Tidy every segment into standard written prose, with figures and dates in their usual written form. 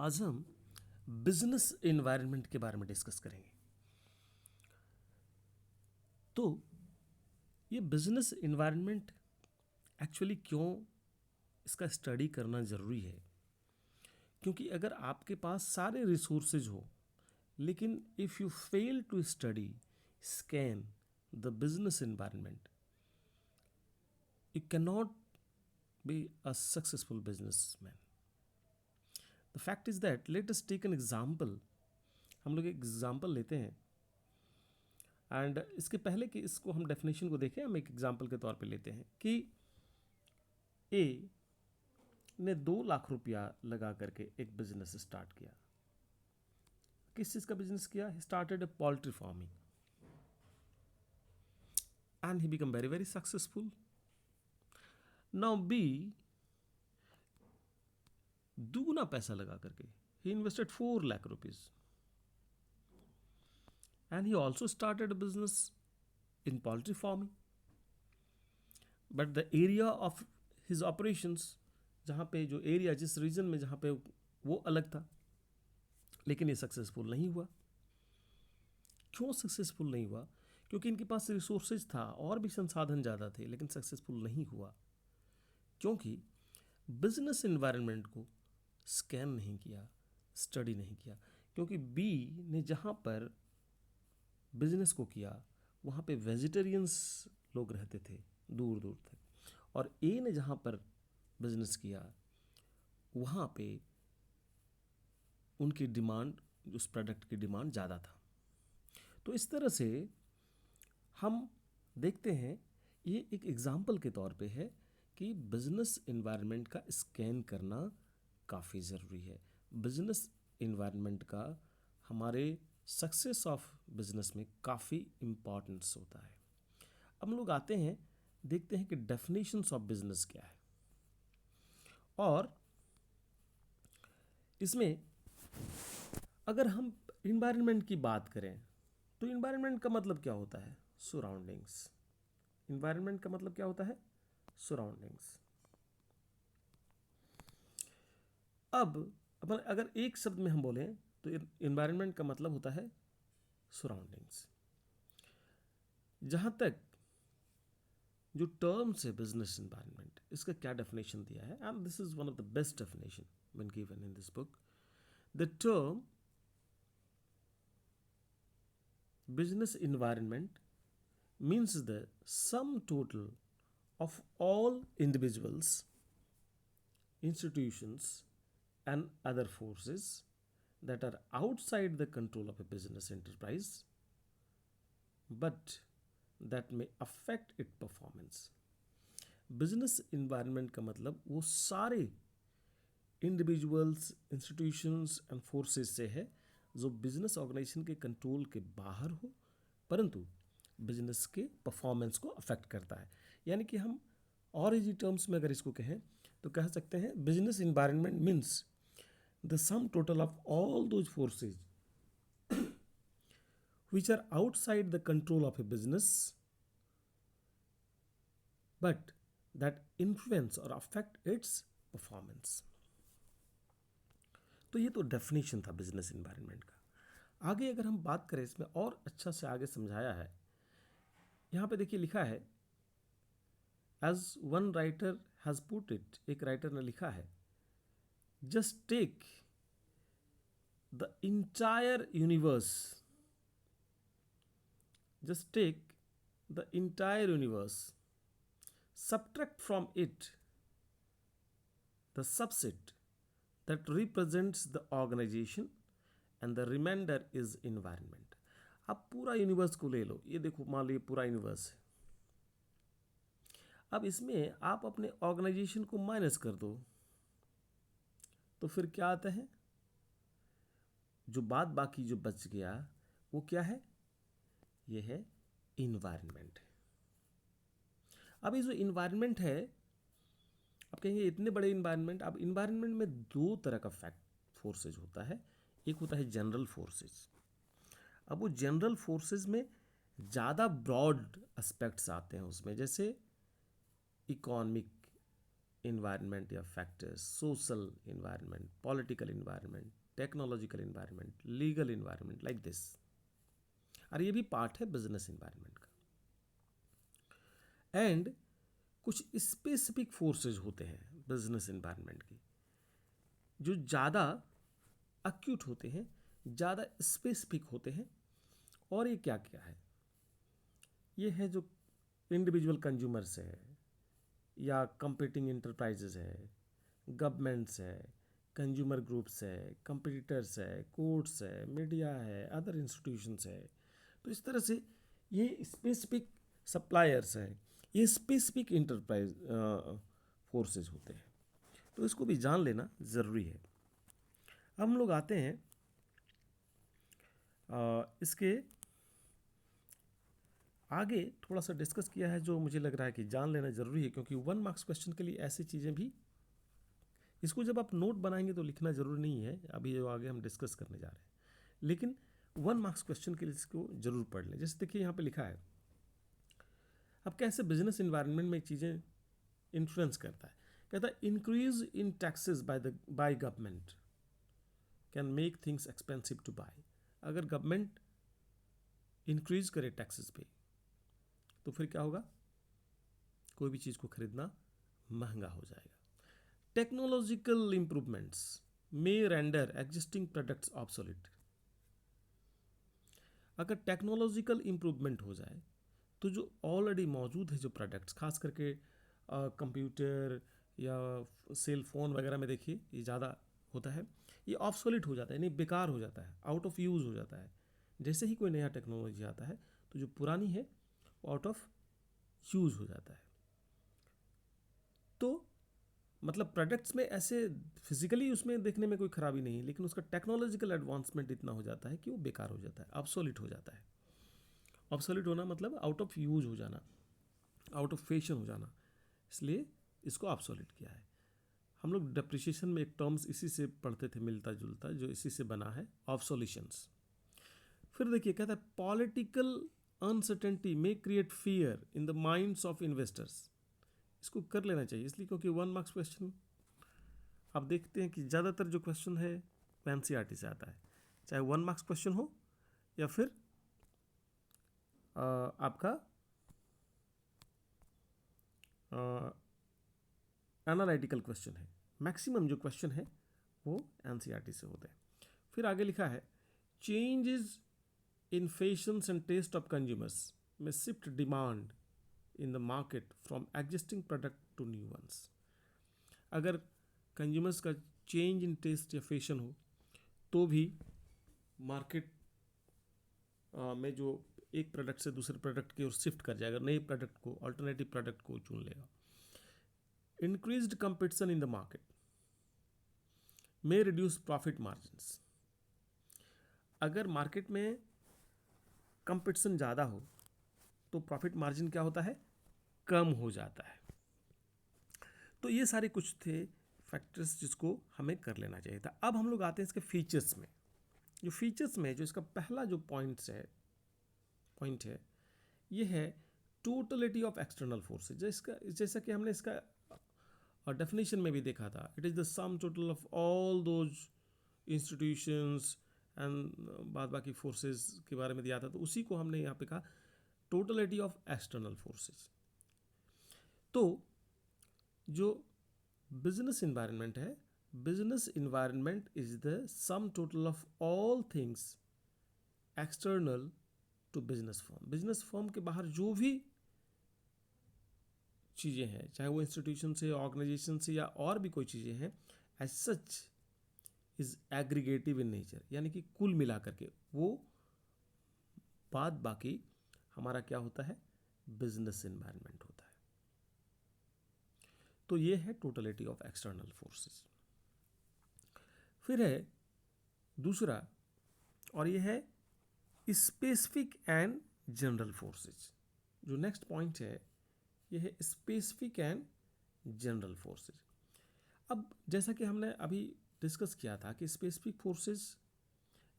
आज हम business environment के बारे में डिस्कस करेंगे। तो ये बिजनेस एनवायरनमेंट एक्चुअली क्यों इसका स्टडी करना ज़रूरी है, क्योंकि अगर आपके पास सारे रिसोर्सेज हो लेकिन if you fail to study scan the business environment, you can not be a successful businessman. The fact is that let us take an example. हम लोग एक एग्जाम्पल लेते हैं एंड इसके पहले कि इसको हम डेफिनेशन को देखें, हम एक एग्जाम्पल के तौर पे लेते हैं कि ए ने 2 लाख रुपया लगा करके एक बिजनेस स्टार्ट किया। किस चीज़ का बिजनेस किया? He started a poultry farming and he become very very successful. Now be दुगुना पैसा लगा करके he invested 4 lakh rupees and he also started a business in poultry farming, but the area of his operations, जहाँ पे जो area, जिस reason में जहाँ पे वो अलग था, लेकिन ये सक्सेसफुल नहीं हुआ। क्यों सक्सेसफुल नहीं हुआ? क्योंकि इनके पास रिसोर्सेज था और भी संसाधन ज़्यादा थे, लेकिन सक्सेसफुल नहीं हुआ क्योंकि बिजनेस एनवायरनमेंट को स्कैन नहीं किया, स्टडी नहीं किया। क्योंकि बी ने जहाँ पर बिजनेस को किया वहाँ पे वेजिटेरियंस लोग रहते थे दूर दूर तक, और ए ने जहाँ पर बिजनेस किया वहाँ पे उनकी डिमांड, उस प्रोडक्ट की डिमांड ज़्यादा था। तो इस तरह से हम देखते हैं, ये एक एग्जाम्पल के तौर पे है कि बिजनेस एनवायरनमेंट का स्कैन करना काफ़ी ज़रूरी है। बिजनेस एनवायरनमेंट का हमारे सक्सेस ऑफ बिजनेस में काफ़ी इम्पॉर्टेंस होता है। अब हम लोग आते हैं, देखते हैं कि डेफिनेशंस ऑफ बिजनेस क्या है, और इसमें अगर हम इन्वायरमेंट की बात करें तो इन्वायरमेंट का मतलब क्या होता है? सराउंडिंग्स। इन्वायरमेंट का मतलब क्या होता है? सराउंडिंग्स। अब अपन अगर एक शब्द में हम बोलें तो इन्वायरमेंट का मतलब होता है सराउंडिंग्स। जहाँ तक जो टर्म्स है बिजनेस एनवायरनमेंट, इसका क्या डेफिनेशन दिया है, and this is one of the best definition when given in this book. The term business environment means the sum total of all individuals, institutions, and other forces that are outside the control of a business enterprise but that may affect its performance. Business environment का मतलब वो सारे individuals, institutions and forces से है जो business organisation के control के बाहर हो परंतु बिजनेस के परफॉर्मेंस को अफेक्ट करता है। यानी कि हम और इजी टर्म्स में अगर इसको कहें तो कह सकते हैं business environment means the sum total of all those forces which are outside the control of a business but that influence or affect its performance. तो ये तो डेफिनेशन था बिजनेस इन्वायरमेंट का। आगे अगर हम बात करें, इसमें और अच्छा से आगे समझाया है। यहाँ पे देखिए लिखा है, as one writer has put it, एक राइटर ने लिखा है, just take the entire universe, just take the entire universe, subtract from it the subset that represents the organization and the remainder is environment. अब पूरा universe को ले लो, ये देखो मान लो ये पूरा यूनिवर्स है। अब इसमें आप अपने ऑर्गेनाइजेशन को माइनस कर दो तो फिर क्या आता है? जो बात बाकी जो बच गया वो क्या है? ये है इन्वायरमेंट। अब ये जो इन्वायरमेंट है, आप कहेंगे इतने बड़े इन्वायरमेंट, अब इन्वायरमेंट में दो तरह का फैक्ट फोर्सेज होता है। एक होता है जनरल फोर्सेज। अब वो जनरल फोर्सेज में ज़्यादा ब्रॉड एस्पेक्ट्स आते हैं उसमें, जैसे इकोनॉमिक इन्वायरमेंट या factors, social environment, political environment, technological environment, legal environment, like this. और ये भी पार्ट है बिजनेस इन्वायरमेंट का। एंड कुछ स्पेसिफिक फोर्सेज होते हैं बिजनेस इन्वायरमेंट के, जो ज़्यादा अक्यूट होते हैं, ज़्यादा स्पेसिफिक होते हैं। और ये क्या क्या है? ये है जो इंडिविजुअल कंज्यूमर्स है, या कंपीटिंग इंटरप्राइजेज है, गवर्नमेंट्स है, कंज्यूमर ग्रुप्स है, कंपटीटर्स है, कोर्ट्स है, मीडिया है, अदर इंस्टीट्यूशंस है। तो इस तरह से ये स्पेसिफिक सप्लायर्स हैं, ये स्पेसिफिक इंटरप्राइज फोर्सेज होते हैं। तो इसको भी जान लेना ज़रूरी है। हम लोग आते हैं इसके आगे थोड़ा सा डिस्कस किया है, जो मुझे लग रहा है कि जान लेना ज़रूरी है, क्योंकि 1 मार्क्स क्वेश्चन के लिए ऐसी चीज़ें भी, इसको जब आप नोट बनाएंगे तो लिखना ज़रूरी नहीं है, अभी जो आगे हम डिस्कस करने जा रहे हैं, लेकिन 1 मार्क्स क्वेश्चन के लिए इसको ज़रूर पढ़ लें। जैसे देखिए यहाँ पे लिखा है, अब कैसे बिजनेस इन्वायरमेंट में चीज़ें इन्फ्लुएंस करता है। कहता है increase in taxes by government can make things expensive to buy. अगर गवर्नमेंट इंक्रीज करे टैक्सेस पे, तो फिर क्या होगा? कोई भी चीज़ को खरीदना महंगा हो जाएगा। टेक्नोलॉजिकल इंप्रूवमेंट्स मे रेंडर एग्जिस्टिंग प्रोडक्ट्स ऑब्सोलीट। अगर टेक्नोलॉजिकल इंप्रूवमेंट हो जाए तो जो ऑलरेडी मौजूद है जो प्रोडक्ट्स, खास करके कंप्यूटर या सेल फोन वगैरह में देखिए ये ज़्यादा होता है, ये ऑब्सोलीट हो जाता है, यानी बेकार हो जाता है, आउट ऑफ यूज़ हो जाता है। जैसे ही कोई नया टेक्नोलॉजी आता है तो जो पुरानी है वो आउट ऑफ यूज़ हो जाता है। तो मतलब प्रोडक्ट्स में ऐसे फिजिकली उसमें देखने में कोई खराबी नहीं है, लेकिन उसका टेक्नोलॉजिकल एडवांसमेंट इतना हो जाता है कि वो बेकार हो जाता है, ऑब्सोलीट हो जाता है। ऑब्सोलीट होना मतलब आउट ऑफ यूज हो जाना, आउट ऑफ फैशन हो जाना, इसलिए इसको ऑब्सोलीट किया है। हम लोग डेप्रिसिएशन में एक टर्म्स इसी से पढ़ते थे, मिलता जुलता, जो इसी से बना है, ऑब्सोल्यूशंस। फिर देखिए कहता है political uncertainty may create fear in the minds of investors. इसको कर लेना चाहिए इसलिए क्योंकि 1 मार्क्स क्वेश्चन आप देखते हैं कि ज़्यादातर जो क्वेश्चन है वो एनसीईआरटी से आता है, चाहे 1 मार्क्स क्वेश्चन हो या फिर आपका एनालिटिकल क्वेश्चन है। मैक्सिमम जो क्वेश्चन है वो एनसीईआरटी से होते हैं। फिर आगे लिखा है changes in fashions and taste of consumers में shift demand in the market from existing product to new ones. अगर कंज्यूमर्स का चेंज इन टेस्ट या फैशन हो तो भी मार्केट में जो एक प्रोडक्ट से दूसरे प्रोडक्ट की ओर शिफ्ट कर जाएगा, नए प्रोडक्ट को, अल्टरनेटिव प्रोडक्ट को चुन लेगा। Increased competition in the market में रिड्यूस प्रॉफिट मार्जिन्स। अगर मार्केट में कंपटीशन ज़्यादा हो तो प्रॉफिट मार्जिन क्या होता है? कम हो जाता है। तो ये सारे कुछ थे फैक्टर्स जिसको हमें कर लेना चाहिए था। अब हम लोग आते हैं इसके फीचर्स में। जो फीचर्स में जो इसका पहला जो पॉइंट है ये है टोटलिटी ऑफ एक्सटर्नल फोर्सेज। जैसा कि हमने इसका डेफिनेशन में भी देखा था, it is the sum total of all those institutions and बाद बाकी फोर्सेज के बारे में दिया था, तो उसी को हमने यहाँ पे कहा टोटलिटी ऑफ एक्सटर्नल फोर्सेज। तो जो बिजनेस इन्वायरमेंट है, business environment is the sum total of all things external to business firm. Business firm के बाहर जो भी चीज़ें हैं, चाहे वो इंस्टीट्यूशन से, ऑर्गेनाइजेशन से, या और भी कोई चीज़ें हैं, as such is aggregative in nature, यानी कि कुल मिला करके वो बाद बाकी हमारा क्या होता है? बिजनेस इन्वायरमेंट होता है। तो ये है टोटलिटी ऑफ एक्सटर्नल फोर्सेस। फिर है दूसरा, और ये है स्पेसिफिक एंड जनरल फोर्सेस। जो नेक्स्ट पॉइंट है ये है स्पेसिफिक एंड जनरल फोर्सेस। अब जैसा कि हमने अभी डिस्कस किया था कि specific forces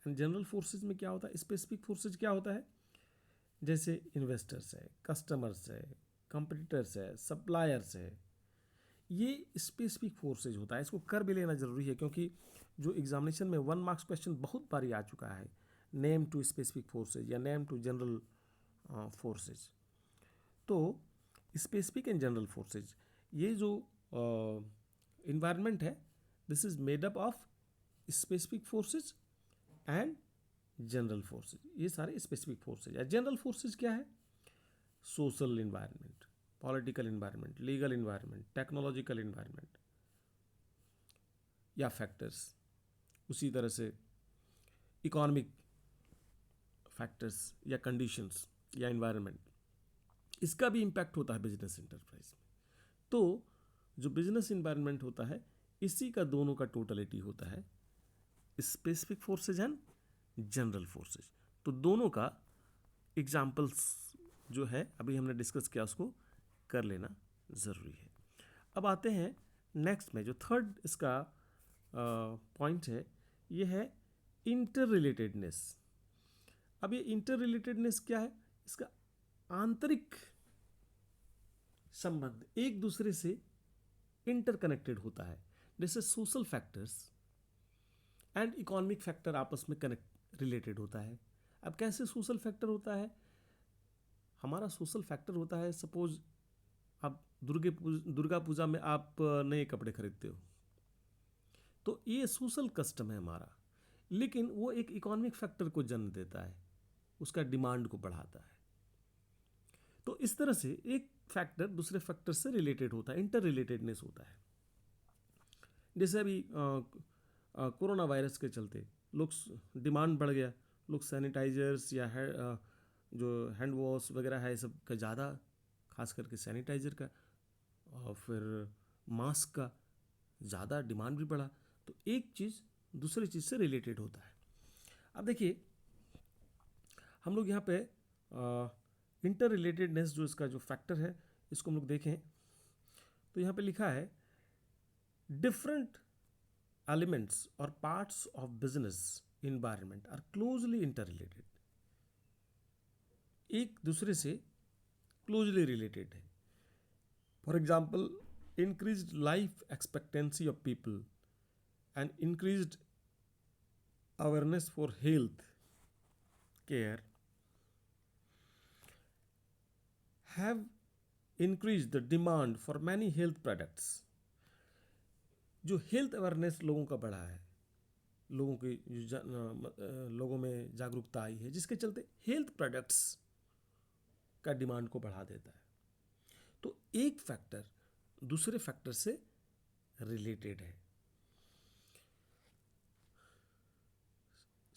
and general forces में क्या होता है। स्पेसिफिक फोर्सेस क्या होता है? जैसे इन्वेस्टर्स है, कस्टमर्स है, कंपटीटर्स है, सप्लायर्स है, ये स्पेसिफिक फोर्सेज होता है, इसको कर भी लेना जरूरी है क्योंकि जो एग्जामिनेशन में 1 मार्क्स क्वेश्चन बहुत बारी आ चुका है, नेम टू स्पेसिफिक फोर्सेज या नेम टू जनरल फोर्सेज। तो स्पेसिफिक एंड जनरल फोर्सेज, ये जो इन्वायरमेंट है, this is made up of specific forces and general forces. ये सारे स्पेसिफिक फोर्सेज है। जनरल फोर्सेज क्या है? Social environment, political environment, legal environment, technological environment या फैक्टर्स। उसी तरह से इकोनॉमिक फैक्टर्स या कंडीशंस या इन्वायरमेंट, इसका भी इम्पैक्ट होता है बिजनेस इंटरप्राइज में। तो जो बिजनेस इन्वायरमेंट होता है, इसी का दोनों का टोटलिटी होता है, specific forces and general forces. तो दोनों का एग्जाम्पल्स जो है अभी हमने डिस्कस किया, उसको कर लेना ज़रूरी है। अब आते हैं नेक्स्ट में, जो थर्ड इसका पॉइंट है, ये है इंटर रिलेटेडनेस। अब ये इंटर रिलेटेडनेस क्या है? इसका आंतरिक संबंध एक दूसरे से इंटरकनेक्टेड होता है, जैसे social factors and economic factor आपस में कनेक्ट रिलेटेड होता है। अब कैसे सोशल फैक्टर होता है? हमारा सोशल फैक्टर होता है, सपोज आप दुर्गा पूजा में आप नए कपड़े खरीदते हो, तो ये सोशल कस्टम है हमारा, लेकिन वो एक इकोनॉमिक फैक्टर को जन्म देता है, उसका डिमांड को बढ़ाता है। तो इस तरह से एक फैक्टर दूसरे फैक्टर से रिलेटेड होता है, इंटर रिलेटेडनेस होता है। जैसे अभी कोरोना वायरस के चलते लोग डिमांड बढ़ गया, लोग सैनिटाइजर्स या जो हैंड वॉश वगैरह है सब का ज़्यादा, खास करके सैनिटाइज़र का और फिर मास्क का ज़्यादा डिमांड भी बढ़ा। तो एक चीज़ दूसरी चीज़ से रिलेटेड होता है। अब देखिए हम लोग यहाँ पे इंटर रिलेटेडनेस जो इसका जो फैक्टर है, इसको हम लोग देखें तो यहाँ पे लिखा है डिफरेंट एलिमेंट्स और parts of business environment are closely interrelated. एक दूसरे से क्लोजली रिलेटेड है। For example, increased life expectancy of people and increased awareness for health care have increased the demand for many health products। जो health awareness लोगों का बढ़ा है, लोगों की लोगों में जागरूकता आई है, जिसके चलते हेल्थ प्रोडक्ट्स का डिमांड को बढ़ा देता है। तो एक फैक्टर दूसरे फैक्टर से रिलेटेड है।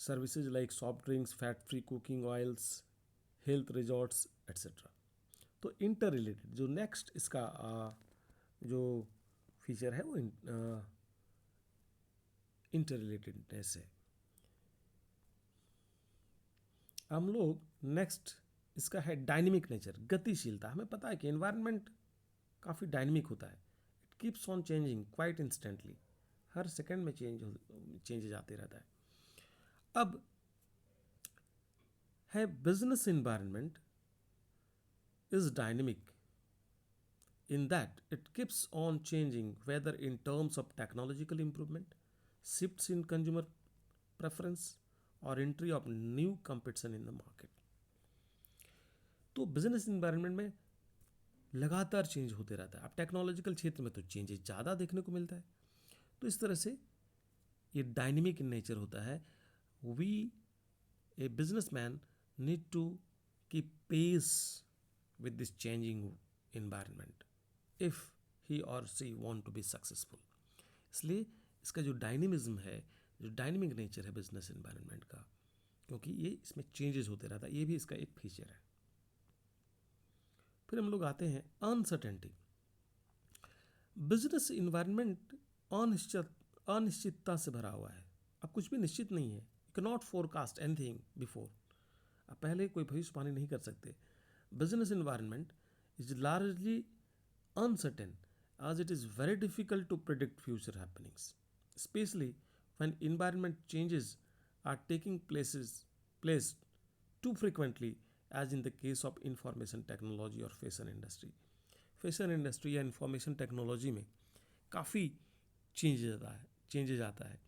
Services like soft drinks, fat free cooking oils, health resorts etcetera. तो इंटर रिलेटेड जो नेक्स्ट इसका जो फीचर है वो इंटर रिलेटेडनेस है। हम लोग नेक्स्ट इसका है डायनेमिक नेचर, गतिशीलता। हमें पता है कि एनवायरनमेंट काफ़ी डायनेमिक होता है, it keeps on changing quite instantly, her second में चेंजेज आते रहता है। अब है business environment is dynamic in that it keeps on changing, whether in terms of technological improvement, shifts in consumer preference or entry of new competition in the market। तो business environment में लगातार change होते रहता है। अब technological क्षेत्र में तो चेंजेस ज़्यादा देखने को मिलता है। तो इस तरह से ये डायनेमिक इन नेचर होता है। We a businessman need to keep pace with this changing environment if he or she want to be successful। इसलिए इसका जो डायनेमिज्म है, जो डायनेमिक नेचर है बिजनेस एनवायरनमेंट का, क्योंकि ये इसमें चेंजेस होते रहता है, ये भी इसका एक फीचर है। फिर हम लोग आते हैं अनसर्टेनिटी। बिजनेस इन्वायरमेंट अनिश्चितता से भरा हुआ है। अब कुछ भी निश्चित नहीं है, you can not forecast anything before. अब पहले कोई भविष्यवाणी नहीं कर सकते। Business environment is largely uncertain as it is very difficult to predict future happenings, especially when environment changes are taking place too frequently, as in the case of information technology or fashion industry। Fashion industry या information technology में काफ़ी changes आता है।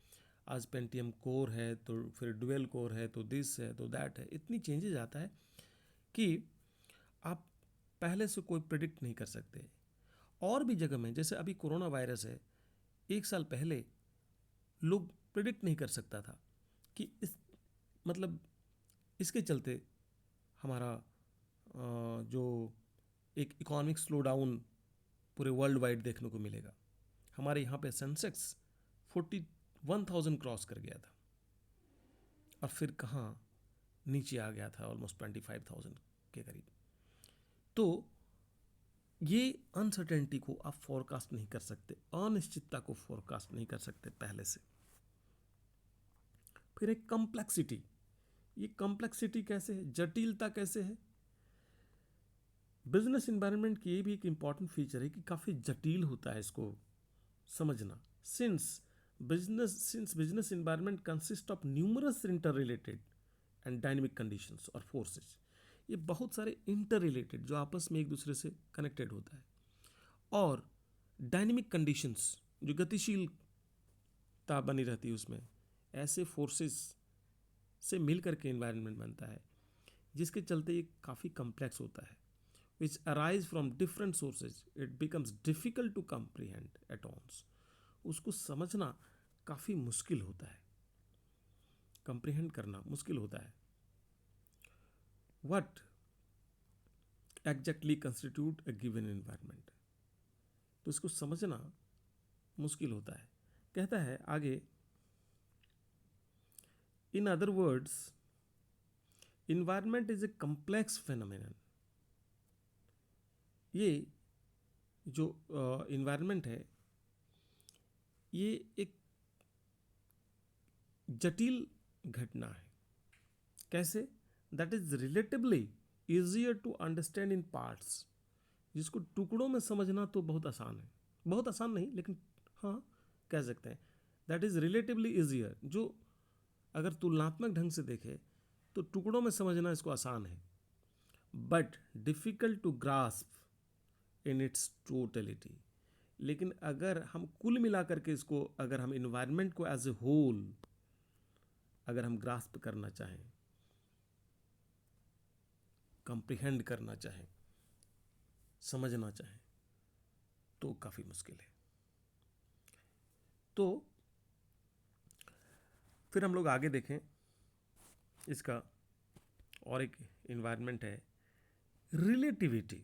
आज Pentium core है तो फिर dual core है तो दिस है तो दैट है, इतनी चेंजेज आता है कि आप पहले से कोई प्रिडिक्ट नहीं कर सकते। और भी जगह में, जैसे अभी कोरोना वायरस है, 1 साल पहले लोग प्रिडिक्ट नहीं कर सकता था कि इसके चलते हमारा जो एक इकोनॉमिक स्लो डाउन पूरे वर्ल्ड वाइड देखने को मिलेगा। हमारे यहाँ पे सेंसेक्स 41,000 क्रॉस कर गया था और फिर कहाँ नीचे आ गया था ऑलमोस्ट 25,000 के करीब। तो ये अनसर्टेनिटी को आप फोरकास्ट नहीं कर सकते, अनिश्चितता को फोरकास्ट नहीं कर सकते पहले से। फिर एक कॉम्प्लेक्सिटी, ये कॉम्प्लेक्सिटी कैसे है, जटिलता कैसे है। बिजनेस एनवायरनमेंट की ये भी एक इंपॉर्टेंट फीचर है कि काफ़ी जटिल होता है इसको समझना। Since business environment consist of numerous inter related and dynamic conditions और फोर्सेस, ये बहुत सारे इंटर रिलेटेड जो आपस में एक दूसरे से कनेक्टेड होता है, और डायनेमिक कंडीशंस जो गतिशीलता बनी रहती है उसमें, ऐसे फोर्सेस से मिल करके एनवायरनमेंट बनता है जिसके चलते ये काफ़ी कम्प्लेक्स होता है। which arise from different sources, it becomes difficult to comprehend at once. उसको समझना काफ़ी मुश्किल होता है, comprehend करना मुश्किल होता है। What exactly constitute a given environment? तो इसको समझना मुश्किल होता है। कहता है आगे, in other words, environment is a complex phenomenon. ये जो इन्वायरमेंट है ये एक जटिल घटना है। कैसे? That is relatively easier to understand in parts, जिसको टुकड़ों में समझना तो बहुत आसान है, बहुत आसान नहीं लेकिन हाँ कह सकते हैं दैट इज रिलेटिवली ईजियर। जो अगर तुलनात्मक ढंग से देखे तो टुकड़ों में समझना इसको आसान है, but difficult to grasp in its totality. लेकिन अगर हम कुल मिलाकर के इसको, अगर हम इन्वायरमेंट को एज ए होल अगर हम ग्रास्प करना चाहें, कंप्रिहेंड करना चाहें, समझना चाहें, तो काफ़ी मुश्किल है। तो फिर हम लोग आगे देखें इसका, और एक इन्वायरमेंट है रिलेटिविटी।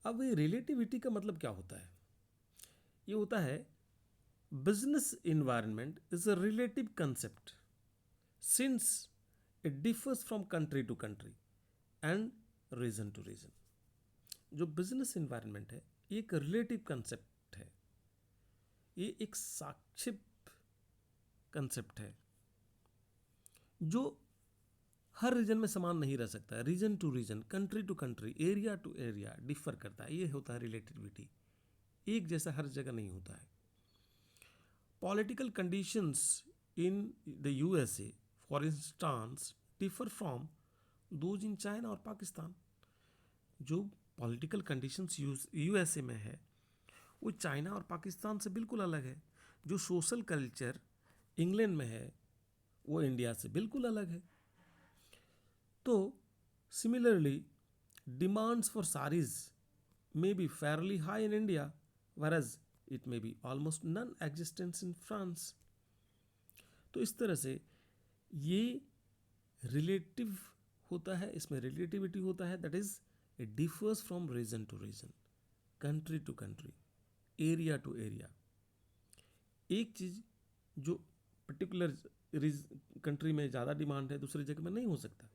अब ये रिलेटिविटी का मतलब क्या होता है? ये होता है business environment is a relative concept since it differs from country to country and region to region. जो बिजनेस इन्वायरमेंट है ये एक रिलेटिव कंसेप्ट है, ये एक साक्षिप कंसेप्ट है जो हर रीजन में समान नहीं रह सकता है। Region to region, country to country, area to area differ करता है। ये होता है रिलेटिविटी, एक जैसा हर जगह नहीं होता है। Political conditions in the USA for instance differ from those in China और पाकिस्तान। जो पॉलिटिकल कंडीशंस यूएसए में है वो चाइना और पाकिस्तान से बिल्कुल अलग है। जो सोशल कल्चर इंग्लैंड में है वो इंडिया से बिल्कुल अलग है। तो similarly demands for saris may be fairly high in India, whereas it may be almost non-existent in France. तो इस तरह से ये रिलेटिव होता है, इसमें रिलेटिविटी होता है, that is it differs from region to region, country to country, area to area. एक चीज़ जो पर्टिकुलर कंट्री में ज़्यादा डिमांड है दूसरी जगह में नहीं हो सकता।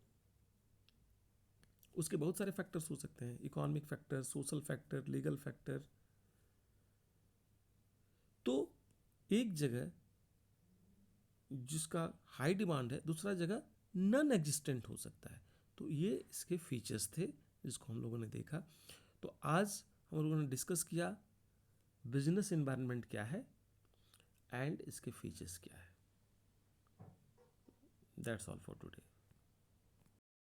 उसके बहुत सारे फैक्टर्स हो सकते हैं, economic factor, social factor, legal factor. तो एक जगह जिसका हाई डिमांड है दूसरा जगह नॉन एग्जिस्टेंट हो सकता है। तो ये इसके फीचर्स थे जिसको हम लोगों ने देखा। तो आज हम लोगों ने डिस्कस किया बिजनेस एनवायरनमेंट क्या है एंड इसके फीचर्स क्या है। That's all for today.